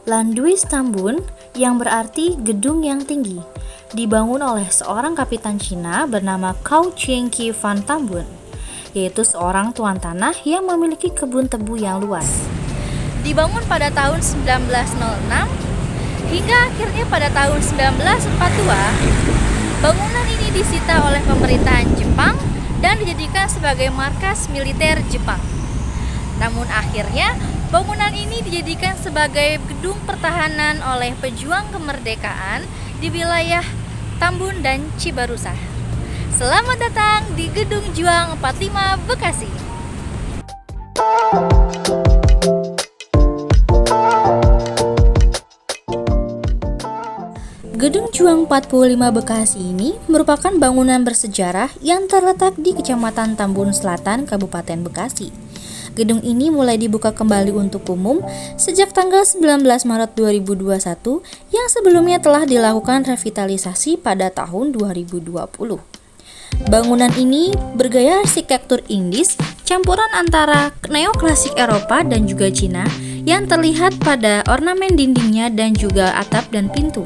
Landuis Tambun yang berarti gedung yang tinggi, dibangun oleh seorang kapitan Cina bernama Cao Chengqi Van Tambun, yaitu seorang tuan tanah yang memiliki kebun tebu yang luas. Dibangun pada tahun 1906 hingga akhirnya pada tahun 1942, bangunan ini disita oleh pemerintahan Jepang dan dijadikan sebagai markas militer Jepang. Namun akhirnya bangunan ini dijadikan sebagai gedung pertahanan oleh pejuang kemerdekaan di wilayah Tambun dan Cibarusah. Selamat datang di Gedung Juang 45 Bekasi. Gedung Juang 45 Bekasi ini merupakan bangunan bersejarah yang terletak di Kecamatan Tambun Selatan, Kabupaten Bekasi. Gedung ini mulai dibuka kembali untuk umum sejak tanggal 19 Maret 2021 yang sebelumnya telah dilakukan revitalisasi pada tahun 2020. Bangunan ini bergaya arsitektur Indis, campuran antara neoklasik Eropa dan juga Cina yang terlihat pada ornamen dindingnya dan juga atap dan pintu.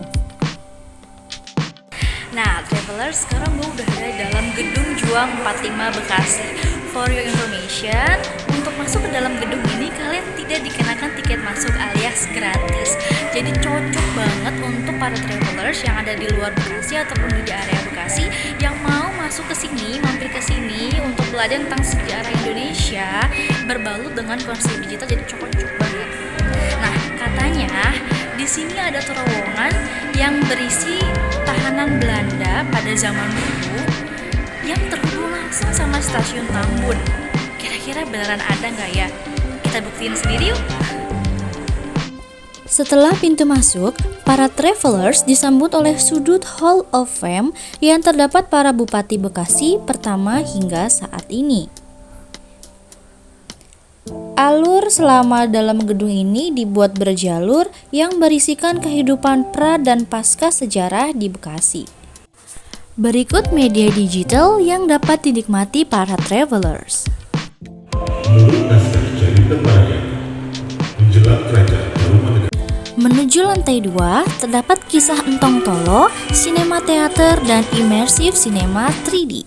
Nah, travelers, sekarang gue udah ada dalam Gedung Juang 45 Bekasi. For your information, untuk masuk ke dalam gedung ini kalian tidak dikenakan tiket masuk alias gratis. Jadi cocok banget untuk para travelers yang ada di luar Bekasi ataupun di area Bekasi yang mau masuk ke sini, mampir ke sini untuk belajar tentang sejarah Indonesia berbalut dengan konsep digital, jadi cocok banget. Nah, katanya di sini ada terowongan yang berisi tahanan Belanda pada zaman dulu yang terhubung langsung sama stasiun Tambun. Kira-kira beneran ada nggak ya? Kita buktiin sendiri yuk. Setelah pintu masuk, para travelers disambut oleh sudut Hall of Fame yang terdapat para Bupati Bekasi pertama hingga saat ini. Alur selama dalam gedung ini dibuat berjalur yang berisikan kehidupan pra dan pasca sejarah di Bekasi. Berikut media digital yang dapat dinikmati para travelers. Menurut naskah cerita Maya, menjelang kerajaan Taruman. Menuju lantai 2, terdapat kisah Entong Tolo, sinema teater, dan imersif sinema 3D.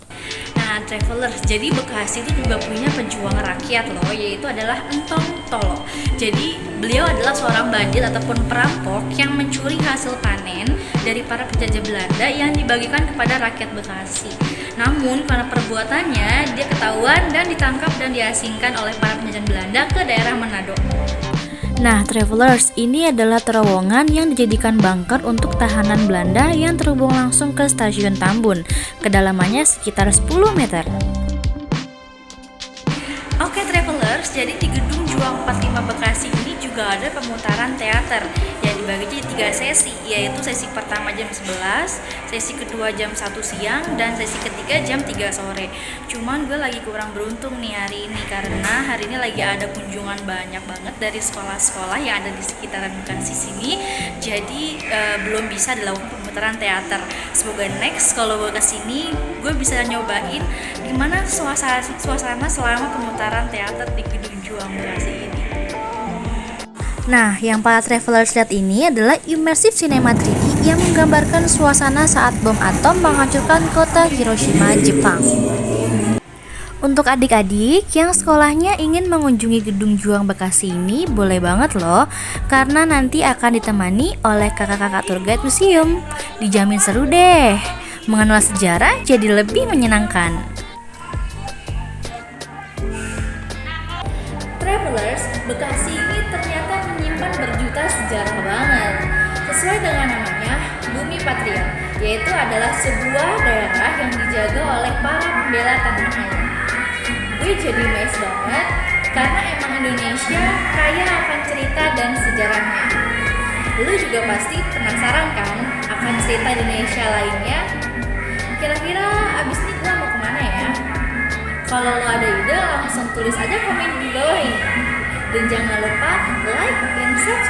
Nah, travelers, jadi Bekasi itu juga punya pejuang rakyat loh, yaitu adalah Entong Tolo. Jadi beliau adalah seorang bandit ataupun perampok yang mencuri hasil panen dari para penjajah Belanda yang dibagikan kepada rakyat Bekasi. Namun karena perbuatannya dia ketahuan dan ditangkap dan diasingkan oleh para penjajah Belanda ke daerah Manado. Nah, travelers, ini adalah terowongan yang dijadikan bunker untuk tahanan Belanda yang terhubung langsung ke stasiun Tambun. Kedalamannya sekitar 10 meter. Oke travelers, jadi di Gedung Juang 45 Bekasi ini juga ada pemutaran teater yang dibagi jadi 3 sesi, yaitu sesi pertama jam 11, sesi kedua jam 1 siang, dan sesi ketiga jam 3 sore. Cuman gue lagi kurang beruntung nih hari ini karena hari ini lagi ada kunjungan banyak banget dari sekolah-sekolah yang ada di sekitaran Bekasi sini. Jadi belum bisa dilakukan pemutaran teater. Semoga next kalau gue kesini gue bisa nyobain gimana suasana selama pemutaran teater di Gedung Juang Bekasi ini. Nah, yang para travelers lihat ini adalah immersive cinema 3D yang menggambarkan suasana saat bom atom menghancurkan kota Hiroshima, Jepang. Untuk adik-adik yang sekolahnya ingin mengunjungi Gedung Juang Bekasi ini, boleh banget loh, karena nanti akan ditemani oleh kakak-kakak tour guide museum. Dijamin seru deh, mengenal sejarah jadi lebih menyenangkan. Travelers, Bekasi ini ternyata menyimpan berjuta sejarah banget. Sesuai dengan namanya, Bumi Patria, yaitu adalah sebuah daerah yang dijaga oleh para pembela tanah air. Gue jadi amazed banget karena emang Indonesia kaya akan cerita dan sejarahnya. Lu juga pasti penasaran kan akan cerita Indonesia lainnya? Kira-kira abis ini gue mau kemana ya? Kalau lo ada ide langsung tulis aja komen di bawah ini. Dan jangan lupa like dan subscribe